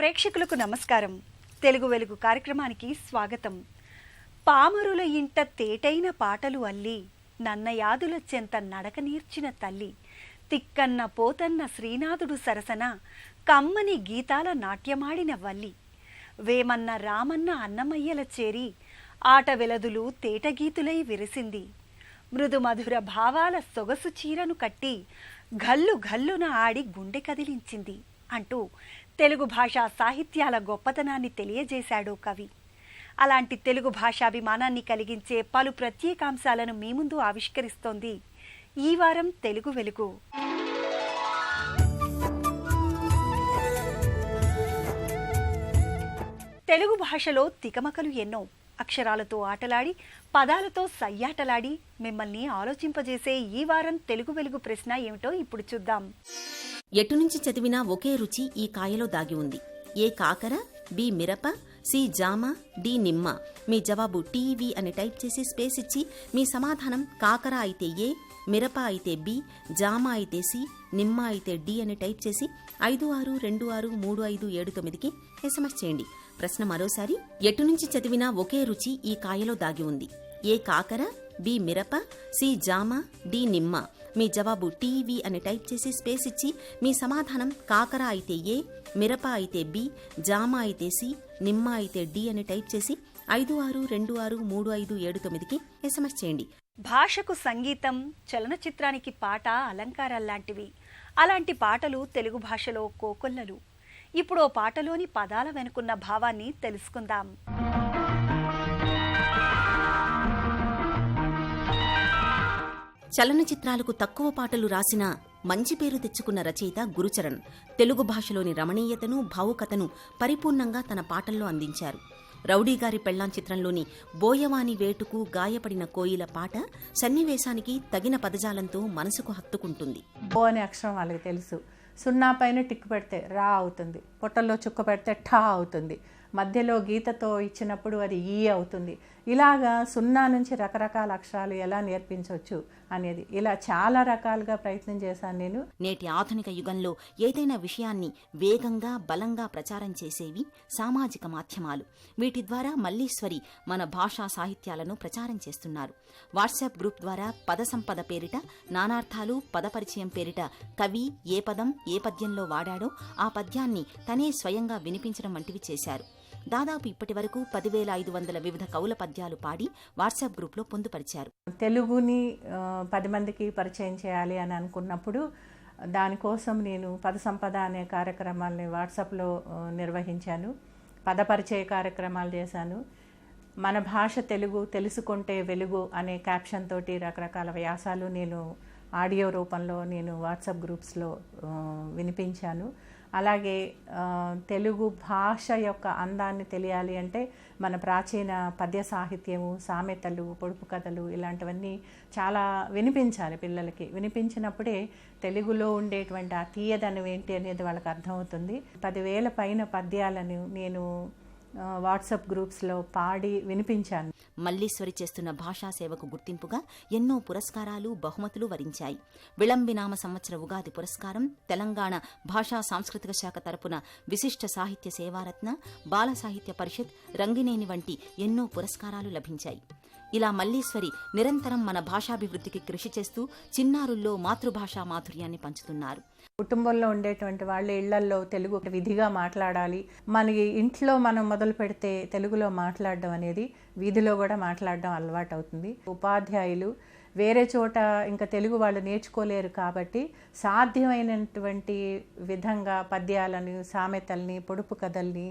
ప్రేక్షకులకు నమస్కారం. తెలుగు వెలుగు కార్యక్రమానికి స్వాగతం. పామరుల ఇంట తేటైన పాటలు అల్లి నన్నయాదుల చెంత నడక నీర్చిన తల్లి తిక్కన్న పోతన్న శ్రీనాథుడు సరసన కమ్మని గీతాల నాట్యమాడిన వల్లి వేమన్న రామన్న అన్నమయ్యల చేరి ఆట వెలదులు తేటగీతులై విరిసింది. మృదుమధుర భావాల సొగసు చీరను కట్టి గల్లు గల్లున ఆడి గుండె కదిలించింది అంటూ తెలుగు భాషా సాహిత్యాల గొప్పతనాన్ని తెలియజేశాడు కవి. అలాంటి తెలుగు భాషాభిమానాన్ని కలిగించే పలు ప్రత్యేకాంశాలను మీ ముందు ఆవిష్కరిస్తోంది ఈ వారం తెలుగు వెలుగు. తెలుగు భాషలో తికమకలు ఎన్నో. అక్షరాలతో ఆటలాడి పదాలతో సయ్యాటలాడి మిమ్మల్ని ఆలోచింపజేసే ఈ వారం తెలుగు వెలుగు ప్రశ్న ఏమిటో ఇప్పుడు చూద్దాం. ఎటు నుంచి చదివినా ఒకే రుచి ఈ కాయలో దాగి ఉంది. ఏ కాకర, బి మిరప, సి జామ, డి నిమ్మ. మీ జవాబు టీవీ అని టైప్ చేసి స్పేస్ ఇచ్చి మీ సమాధానం కాకర అయితే ఏ, మిరప అయితే బి, జామ అయితే సి, నిమ్మ అయితే డి అని టైప్ చేసి 56263579కి ఎస్ఎంఎస్ చేయండి. ప్రశ్న మరోసారి, ఎటు నుంచి చదివినా ఒకే రుచి ఈ కాయలో దాగి ఉంది. ఏ కాకర, బి మిరప, సి జామ, డి నిమ్మ. మీ జవాబు టీవీ అని టైప్ చేసి స్పేస్ ఇచ్చి మీ సమాధానం కాకర అయితే ఏ, మిరప అయితే బి, జామ అయితే సి, నిమ్మ అయితే డి అని టైప్ చేసి 56263579కి ఎస్ఎంఎస్ చేయండి. భాషకు సంగీతం, చలనచిత్రానికి పాట అలంకారాల్లాంటివి. అలాంటి పాటలు తెలుగు భాషలో కోకొల్లలు. ఇప్పుడు ఓ పాటలోని పదాల వెనుకున్న భావాన్ని తెలుసుకుందాం. చలనచిత్రాలకు తక్కువ పాటలు రాసిన మంచి పేరు తెచ్చుకున్న రచయిత గురుచరణ్ తెలుగు భాషలోని రమణీయతను, భావుకతను పరిపూర్ణంగా తన పాటల్లో అందించారు. రౌడీగారి పెళ్లాం చిత్రంలోని బోయవాని వేటుకు గాయపడిన కోయిల పాట సన్నివేశానికి తగిన పదజాలంతో మనసుకు హత్తుకుంటుంది. బో అనే అక్షరం వాళ్ళకి తెలుసు. సున్నా పైన టిక్కు పెడితే రా అవుతుంది, పొట్టల్లో చుక్క పెడితే ఠా అవుతుంది, మధ్యలో గీతతో ఇచ్చినప్పుడు అది ఈ అవుతుంది. ఇలాగా సున్నా నుంచి రకరకాల అక్షరాలు ఎలా నేర్పించవచ్చు అనేది ఇలా చాలా రకాలుగా ప్రయత్నం చేశాను నేను. నేటి ఆధునిక యుగంలో ఏదైనా విషయాన్ని వేగంగా, బలంగా ప్రచారం చేసేవి సామాజిక మాధ్యమాలు. వీటి ద్వారా మల్లీశ్వరి మన భాషా సాహిత్యాలను ప్రచారం చేస్తున్నారు. వాట్సాప్ గ్రూప్ ద్వారా పద సంపద పేరిట, నానార్థాలు, పదపరిచయం పేరిట కవి ఏ పదం ఏ పద్యంలో వాడాడో ఆ పద్యాన్ని తనే స్వయంగా వినిపించడం వంటివి చేశారు. దాదాపు ఇప్పటి వరకు 10,500 వివిధ కవుల పద్యాలు పాడి వాట్సాప్ గ్రూప్లో పొందుపరిచారు. తెలుగుని 10 మందికి పరిచయం చేయాలి అని అనుకున్నప్పుడు దానికోసం నేను పద సంపద అనే కార్యక్రమాలని వాట్సాప్లో నిర్వహించాను. పద పరిచయ కార్యక్రమాలు చేశాను. మన భాష తెలుగు తెలుసుకుంటే వెలుగు అనే క్యాప్షన్ తోటి రకరకాల వ్యాసాలు నేను ఆడియో రూపంలో నేను వాట్సాప్ గ్రూప్స్లో వినిపించాను. అలాగే తెలుగు భాష యొక్క అందాన్ని తెలియాలి అంటే మన ప్రాచీన పద్య సాహిత్యము, సామెతలు, పొడుపు కథలు ఇలాంటివన్నీ చాలా వినిపించాలి పిల్లలకి. వినిపించినప్పుడే తెలుగులో ఉండేటువంటి ఆ తీయదనం ఏంటి అనేది వాళ్ళకి అర్థమవుతుంది. 10,000 పైన పద్యాలను నేను వాట్సాప్ గ్రూప్స్లో పాడి వినిపించాను. మల్లీశ్వరి చేస్తున్న భాషా సేవకు గుర్తింపుగా ఎన్నో పురస్కారాలు, బహుమతులు వరించాయి. విళంబినామ సంవత్సర ఉగాది పురస్కారం, తెలంగాణ భాషా సాంస్కృతిక శాఖ తరపున విశిష్ట సాహిత్య సేవారత్న, బాల సాహిత్య పరిషత్, రంగినేని వంటి ఎన్నో పురస్కారాలు లభించాయి. ఇలా మల్లీశ్వరి నిరంతరం మన భాషాభివృద్ధికి కృషి చేస్తూ చిన్నారుల్లో మాతృభాషా మాధుర్యాన్ని పంచుతున్నారు. కుటుంబంలో ఉండేటువంటి వాళ్ళ ఇళ్లల్లో తెలుగు విధిగా మాట్లాడాలి. మన ఇంట్లో మనం మొదలు పెడితే తెలుగులో మాట్లాడడం అనేది వీధిలో కూడా మాట్లాడడం అలవాటు అవుతుంది. ఉపాధ్యాయులు వేరే చోట ఇంకా తెలుగు వాళ్ళు నేర్చుకోలేరు కాబట్టి సాధ్యమైనటువంటి విధంగా పద్యాలని, సామెతల్ని, పొడుపు కథల్ని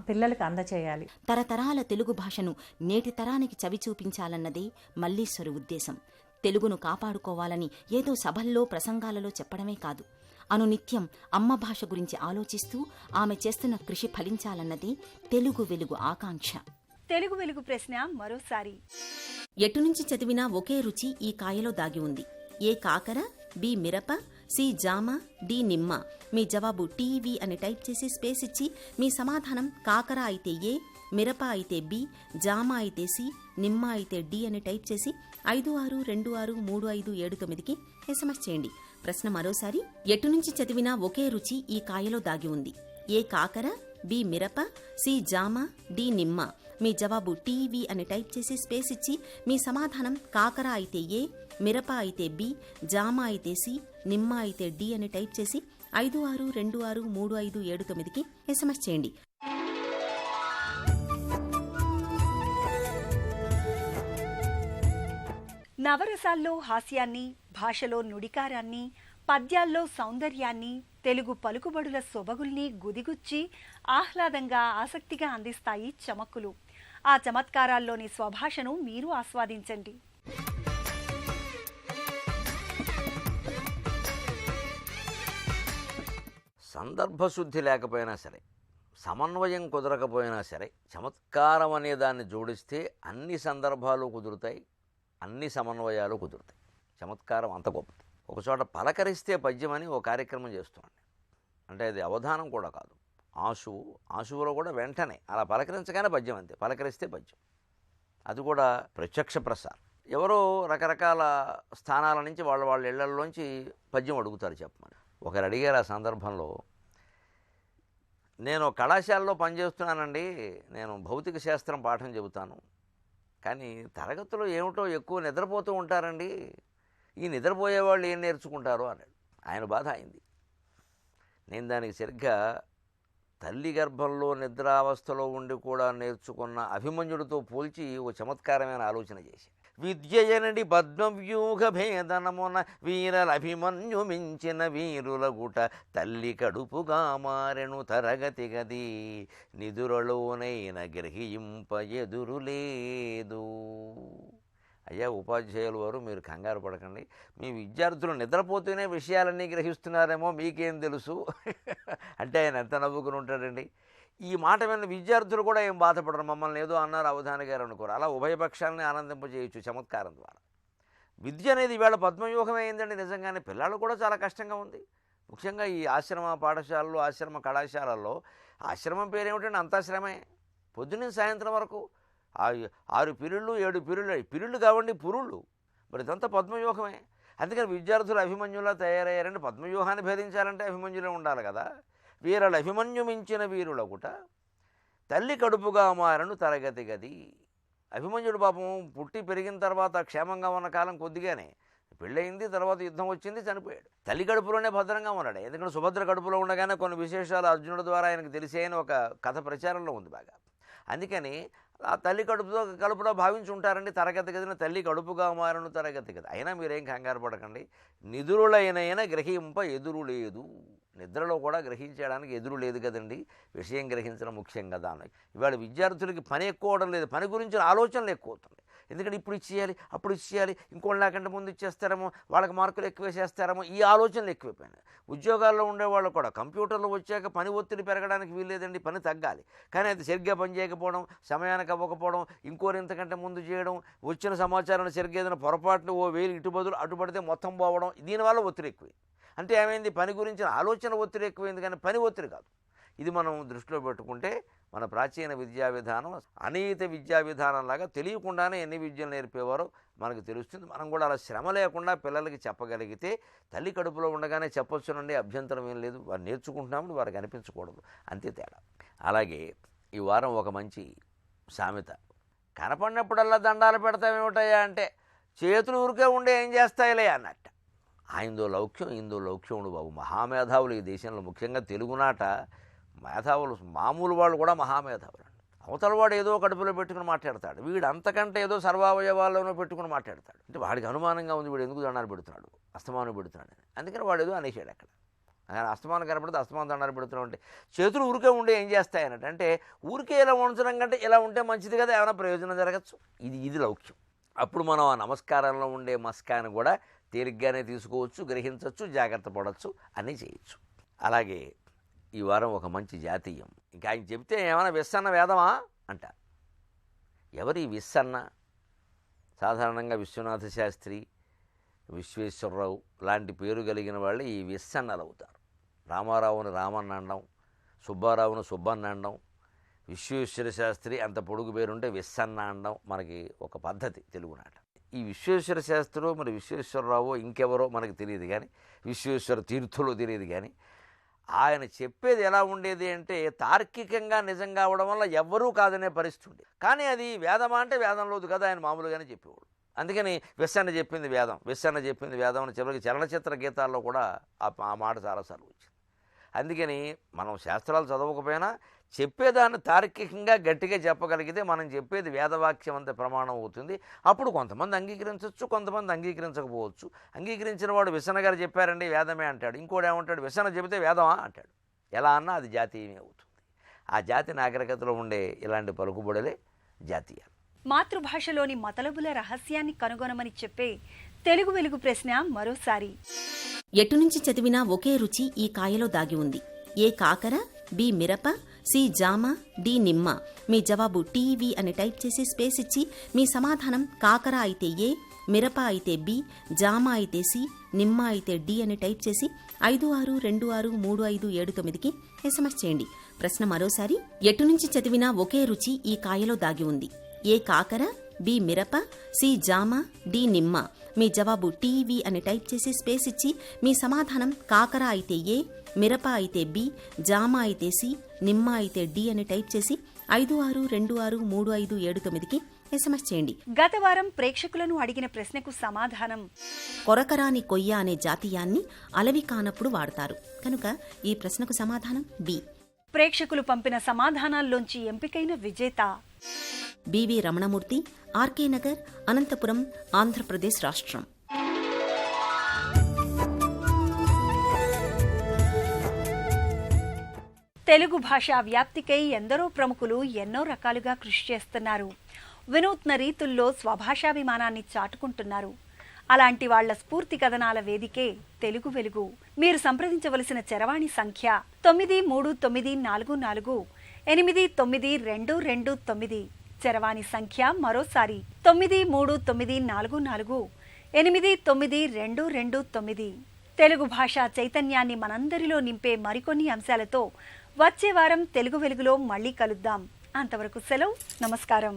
పిల్లలకు అందచేయాలి. తరతరాల తెలుగు భాషను నేటి తరానికి చవి చూపించాలన్నదే మల్లీశ్వరి ఉద్దేశం. తెలుగును కాపాడుకోవాలని ఏదో సభల్లో, ప్రసంగాలలో చెప్పడమే కాదు, అనునిత్యం అమ్మ భాష గురించి ఆలోచిస్తూ ఆమె చేస్తున్న కృషి ఫలించాలన్నదే తెలుగు వెలుగు ఆకాంక్ష. తెలుగు వెలుగు ప్రశ్న మరోసారి, ఎటు నుంచి చదివినా ఒకే రుచి ఈ కాయలో దాగి ఉంది. ఏ కాకర, బి మిరప, సి జామ, డి నిమ్మ. మీ జవాబు టీవీ అని టైప్ చేసి స్పేస్ ఇచ్చి మీ సమాధానం కాకర అయితే ఏ, మిరప అయితే బి, జామ అయితే సి, నిమ్మ అయితే డి అని టైప్ చేసి 56263579కి ఎస్ఎంఎస్ చేయండి. ప్రశ్న మరోసారి, ఎటు నుంచి చదివినా ఒకే రుచి ఈ కాయలో దాగి ఉంది. ఏ కాకర, బి మిరప, సి జామ, డి నిమ్మ. మీ జవాబు టీవీ అని టైప్ చేసి స్పేస్ ఇచ్చి మీ సమాధానం కాకర అయితే ఏ, మిరప అయితే బి, జామ అయితే సి, నిమ్మ అయితే డి అని టైప్ చేసి 56263579కి SMS చేయండి. నవరసాల్లో హాస్యాన్ని, భాషలో నుడికారాన్ని, పద్యాల్లో సౌందర్యాన్ని, తెలుగు పలుకుబడుల సొబగుల్ని గుదిగుచ్చి ఆహ్లాదంగా ఆసక్తిగా అందిస్తాయి చమక్కులు. ఆ చమత్కారాల్లోని స్వభాషను మీరు ఆస్వాదించండి. సందర్భశుద్ధి లేకపోయినా సరే, సమన్వయం కుదరకపోయినా సరే, చమత్కారం అనే దాన్ని జోడిస్తే అన్ని సందర్భాలు కుదురుతాయి, అన్ని సమన్వయాలు కుదురుతాయి. చమత్కారం అంత గొప్పది. ఒకచోట పలకరిస్తే పద్యం అని ఓ కార్యక్రమం చేస్తున్నాను. అంటే అది అవధానం కూడా కాదు, ఆశువులో కూడా వెంటనే అలా పలకరించగానే పద్యం, అంతే, పలకరిస్తే పద్యం. అది కూడా ప్రత్యక్ష ప్రసారం. ఎవరో రకరకాల స్థానాల నుంచి వాళ్ళ ఇళ్లలోంచి పద్యం అడుగుతారు చెప్పమని. ఒకరు అడిగారు ఆ సందర్భంలో, నేను కళాశాలలో పనిచేస్తున్నానండి, నేను భౌతిక శాస్త్రం పాఠం చెబుతాను, కానీ తరగతిలో ఏమిటో ఎక్కువ నిద్రపోతూ ఉంటారండి, ఈ నిద్రపోయేవాళ్ళు ఏం నేర్చుకుంటారు అన్నాడు. ఆయన బాధ అయింది. నేను దానికి సరిగ్గా తల్లి గర్భంలో నిద్రావస్థలో ఉండి కూడా నేర్చుకున్న అభిమన్యుడితో పోల్చి ఓ చమత్కారమైన ఆలోచన చేశాను. విద్యయనడి పద్మవ్యూహ భేదనమున వీరలభిమన్యు మించిన వీరుల గుట తల్లి కడుపుగా మారెను తరగతి గది నిదురలోనైన గ్రహింప ఎదురు లేదు. అయ్యా ఉపాధ్యాయులు వారు, మీరు కంగారు పడకండి, మీ విద్యార్థులు నిద్రపోతూనే విషయాలన్నీ గ్రహిస్తున్నారేమో, మీకేం తెలుసు అంటే ఆయన ఎంత నవ్వుకుని ఉంటాడండి. ఈ మాట విన్న విద్యార్థులు కూడా ఏం బాధపడరు, మమ్మల్ని ఏదో అన్నారు అవధాని గారు అనుకోరు. అలా ఉభయపక్షాలని ఆనందింపజేయచ్చు చమత్కారం ద్వారా. విద్య అనేది ఈవేళ పద్మవ్యూహం అయిందండి. నిజంగానే పిల్లలు కూడా చాలా కష్టంగా ఉంది. ముఖ్యంగా ఈ ఆశ్రమ పాఠశాలలు, ఆశ్రమ కళాశాలల్లో ఆశ్రమం పేరేమిటండి, అంతా శ్రమే. పొద్దున్న సాయంత్రం వరకు 6 పీరియడ్లు 7 పీరియడ్లు కావండి, పురుళ్ళు. మరి ఇదంతా పద్మవ్యూహమే. అందుకని విద్యార్థులు అభిమన్యులా తయారయ్యారంటే పద్మవ్యూహాన్ని భేదించాలంటే అభిమన్యులే ఉండాలి కదా. వీరల అభిమన్యు మించిన వీరులగుట తల్లి కడుపుగా మారను తరగతి గది. అభిమన్యుడు పాపం పుట్టి పెరిగిన తర్వాత క్షేమంగా ఉన్న కాలం కొద్దిగానే, పెళ్ళయింది, తర్వాత యుద్ధం వచ్చింది, చనిపోయాడు. తల్లి కడుపులోనే భద్రంగా ఉన్నాడు. ఎందుకంటే సుభద్ర కడుపులో ఉండగానే కొన్ని విశేషాలు అర్జునుడి ద్వారా ఆయనకు తెలిసేయని ఒక కథ ప్రచారంలో ఉంది బాగా. అందుకని ఆ తల్లి కడుపులో భావించుంటారండి తరగతి గదిన తల్లి కడుపుగా మారను తరగతి గది. అయినా మీరేం కంగారు పడకండి. నిదురులైన గ్రహింప ఎదురు లేదు. నిద్రలో కూడా గ్రహించడానికి ఎదురు లేదు కదండి, విషయం గ్రహించడం ముఖ్యం కదా అని. ఇవాళ విద్యార్థులకి పని ఎక్కువ అవడం లేదు, పని గురించిన ఆలోచనలు ఎక్కువ అవుతుంది. ఎందుకంటే ఇప్పుడు ఇచ్చేయాలి, అప్పుడు ఇచ్చేయాలి, ఇంకోటి లేకంటే ముందు ఇచ్చేస్తారేమో, వాళ్ళకి మార్కులు ఎక్కువ వేసేస్తారేమో, ఈ ఆలోచనలు ఎక్కువైపోయినాయి. ఉద్యోగాల్లో ఉండేవాళ్ళు కూడా కంప్యూటర్లు వచ్చాక పని ఒత్తిడి పెరగడానికి వీల్లేదండి, పని తగ్గాలి. కానీ అది సరిగ్గా పని చేయకపోవడం, సమయానికి అవ్వకపోవడం, ఇంకోరు ఇంతకంటే ముందు చేయడం, వచ్చిన సమాచారాన్ని సరిగ్గా ఏదైనా పొరపాటున ఓ వేలు ఇటు బదులు అటు పడితే మొత్తం పోవడం, దీనివల్ల ఒత్తిడి ఎక్కువైంది. అంటే ఏమైంది, పని గురించిన ఆలోచన ఒత్తిడి ఎక్కువైంది కానీ పని ఒత్తిడి కాదు. ఇది మనం దృష్టిలో పెట్టుకుంటే మన ప్రాచీన విద్యా విధానం అనీత విద్యా విధానంలాగా తెలియకుండానే ఎన్ని విద్యలు నేర్పేవారో మనకు తెలుస్తుంది. మనం కూడా అలా శ్రమ లేకుండా పిల్లలకి చెప్పగలిగితే తల్లి కడుపులో ఉండగానే చెప్పొచ్చునండి, అభ్యంతరం ఏం లేదు. వారు నేర్చుకుంటున్నామని వారికి అనిపించకూడదు, అంతే తేడా. అలాగే ఈ వారం ఒక మంచి సామెత, కనపడినప్పుడల్లా దండాలు పెడతామేమిటయ్యా అంటే చేతులు ఊరికే ఉండే ఏం చేస్తాయిలే అన్నట్ట. ఆయనదో లౌక్యం ఇందో లౌక్యముడు బాబు. మహామేధావులు ఈ దేశంలో, ముఖ్యంగా తెలుగునాట మేధావులు, మామూలు వాళ్ళు కూడా మహామేధావులు అండి. అవతల వాడు ఏదో కడుపులో పెట్టుకుని మాట్లాడతాడు, వీడు అంతకంటే ఏదో సర్వావయవాల్లోనూ పెట్టుకుని మాట్లాడతాడు. అంటే వాడికి అనుమానంగా ఉంది, వీడు ఎందుకు దండాలు పెడుతున్నాడు, అస్తమానం పెడుతున్నాడు అని. అందుకని వాడు ఏదో అనేసాడు అక్కడ. అస్తమానం కనపడితే అస్తమానం దండాలు పెడుతున్నాడు అంటే చేతులు ఊరికే ఉండే ఏం చేస్తాయన్నట్టు. అంటే ఊరికే ఇలా ఉంచడం కంటే ఇలా ఉంటే మంచిది కదా, ఏమైనా ప్రయోజనం జరగచ్చు. ఇది లౌక్యం. అప్పుడు మనం ఆ నమస్కారంలో ఉండే మస్కాన్ని కూడా తేలిగ్గానే తీసుకోవచ్చు, గ్రహించవచ్చు, జాగ్రత్త పడవచ్చు, అన్నీ చేయొచ్చు. అలాగే ఈ వారం ఒక మంచి జాతీయం. ఇంకా ఆయన చెప్తే ఏమైనా విస్సన్న వేదమా అంట. ఎవరి విస్సన్న? సాధారణంగా విశ్వనాథ శాస్త్రి, విశ్వేశ్వరరావు లాంటి పేరు కలిగిన వాళ్ళు ఈ విస్సన్నలు అవుతారు. రామారావుని రామన్న అనడం, సుబ్బారావుని సుబ్బన్న అనడం, విశ్వేశ్వర శాస్త్రి అంత పొడుగు పేరుంటే విస్సన్న అనడం మనకి ఒక పద్ధతి తెలుగునాట. ఈ విశ్వేశ్వర శాస్త్రో మరి విశ్వేశ్వరరావు ఇంకెవరో మనకు తెలియదు, కానీ విశ్వేశ్వర తీర్థులో తెలియదు. కానీ ఆయన చెప్పేది ఎలా ఉండేది అంటే తార్కికంగా నిజంగా అవడం వల్ల ఎవ్వరూ కాదనే పరిస్థితి ఉండేది. కానీ అది వేదమా అంటే వేదంలోదు కదా, ఆయన మామూలుగానే చెప్పేవాడు. అందుకని విస్సన్న చెప్పింది వేదం, విస్సన్న చెప్పింది వేదం అని చివరికి చలనచిత్ర గీతాల్లో కూడా ఆ మాట చాలాసార్లు వచ్చింది. అందుకని మనం శాస్త్రాలు చదవకపోయినా చెప్పేదాన్ని తార్కికంగా గట్టిగా చెప్పగలిగితే మనం చెప్పేది వేదవాక్యం అంత ప్రమాణం అవుతుంది. అప్పుడు కొంతమంది అంగీకరించవచ్చు, కొంతమంది అంగీకరించకపోవచ్చు. అంగీకరించిన వాడు విసన గారు చెప్పారండి వేదమే అంటాడు, ఇంకోటి ఏమంటాడు విసన చెబితే వేదమా అంటాడు. ఎలా అన్నా అది జాతీయమే అవుతుంది. ఆ జాతి నాగరికతలో ఉండే ఇలాంటి పలుకుబడులే జాతీయాలు. మాతృభాషలోని మతలబుల రహస్యాన్ని కనుగొనమని చెప్పే తెలుగు వెలుగు ప్రశ్న మరోసారి. ఎటు నుంచి చదివినా ఒకే రుచి ఈ కాయలో దాగి ఉంది. ఏ కాకర, బి మిరప, సి జామ, డి నిమ్మ. మీ జవాబు టీవీ అని టైప్ చేసి స్పేస్ ఇచ్చి మీ సమాధానం కాకర అయితే ఏ, మిరప అయితే బి, జామ అయితే సి, నిమ్మ అయితే డి అని టైప్ చేసి 56263579కి ఎస్ఎంఎస్ చేయండి. ప్రశ్న మరోసారి. ఎటు నుంచి చదివినా ఒకే రుచి ఈ కాయలో దాగి ఉంది. ఏ కాకర, బి మిరప, సి జామ, డి నిమ్మ. మీ జవాబు టీవీ అని టైప్ చేసి స్పేస్ ఇచ్చి మీ సమాధానం కాకర అయితే ఏ, మిరప అయితే బి, జామ అయితే సి, నిమ్మ అయితే డి అని టైప్ చేసి 56263579కి ఎస్ఎంఎస్ చేయండి. గత వారం ప్రేక్షకులను అడిగిన ప్రశ్నకు సమాధానం కొరకరాని కొయ్య అనే జాతీయాన్ని అలవి కానప్పుడు వాడతారు కనుక ఈ ప్రశ్నకు సమాధానం బి. ప్రేక్షకులు పంపిన సమాధానాల్లోంచి ఎంపికైన విజేత బివి రమణమూర్తి, ఆర్కే నగర్, అనంతపురం, ఆంధ్రప్రదేశ్ రాష్ట్రం. తెలుగు భాషా వ్యాప్తికై ఎందరో ప్రముఖులు ఎన్నో రకాలుగా కృషి చేస్తున్నారు. వినూత్న రీతుల్లో స్వభాషాభిమానాన్ని చాటుకుంటున్నారు. అలాంటి వాళ్ల స్ఫూర్తి కథనాల వేదికే తెలుగు వెలుగు. మీరు సంప్రదించవలసిన చరవాణి సంఖ్య 9394489229. చరవాణి సంఖ్య మరోసారి 9394489229. తెలుగు భాషా చైతన్యాన్ని మనందరిలో నింపే మరికొన్ని అంశాలతో వచ్చే వారం తెలుగు వెలుగులో మళ్ళీ కలుద్దాం. అంతవరకు సెలవు, నమస్కారం.